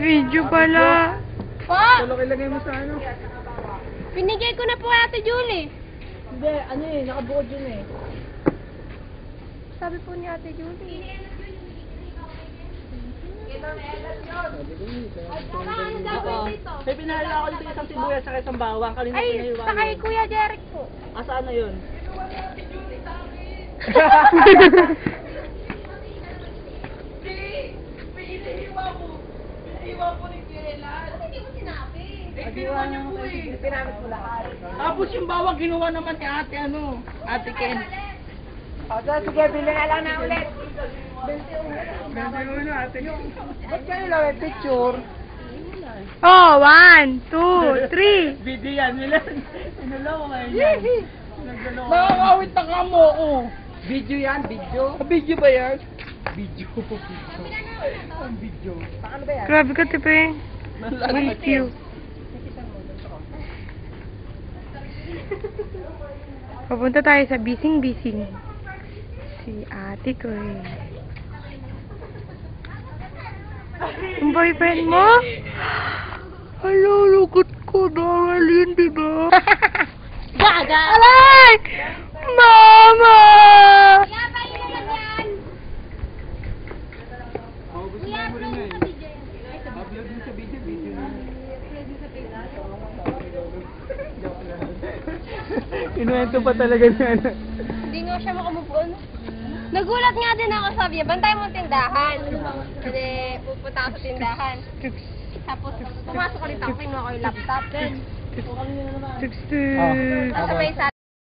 Video pala. Pa! Tulog ilagay mo sa ano? Binigay ko na po Ate Julie. Hindi, ano eh, nakabukod yun eh. Sabi po ni Ate Julie. May pinahalo ako dito isang sibuyas sa isang bawang. Kanina Ay, pinahilo sa kay Kuya Derek po. Saan na yun? Tapos yung bawang ginawa naman ni ate ate Ken. Sige, bilhin na lang na ulit. 21 ate Ken. Ba't kayo lang may picture? Oh, 1, 2, 3. Video yan, inulaw ko yan. Nakakawit na ka mo ko. Video yan, video? Video ba yan? Video. Ang video. Paano ba yan? Grabe ka, Tipe. Thank you. Papunta tayo sa bising-bising. Si ate ko eh. Yung boyfriend mo? Hello, lukot ko dahil yun, diba? Gaga! Alay! Mama! Kuya, paano naman yan? Kuya, upload mo sa video yan. Upload mo sa video na. Kinuwento pa talaga niya. Hindi nga siya makamove-on. Nagulat nga din ako, sabi niya, bantay mo ang tindahan. Kasi pupunta ako sa tindahan. Tapos pumasok ulit ako, kinuha ko yung laptop. Sixteen. Tapos may isa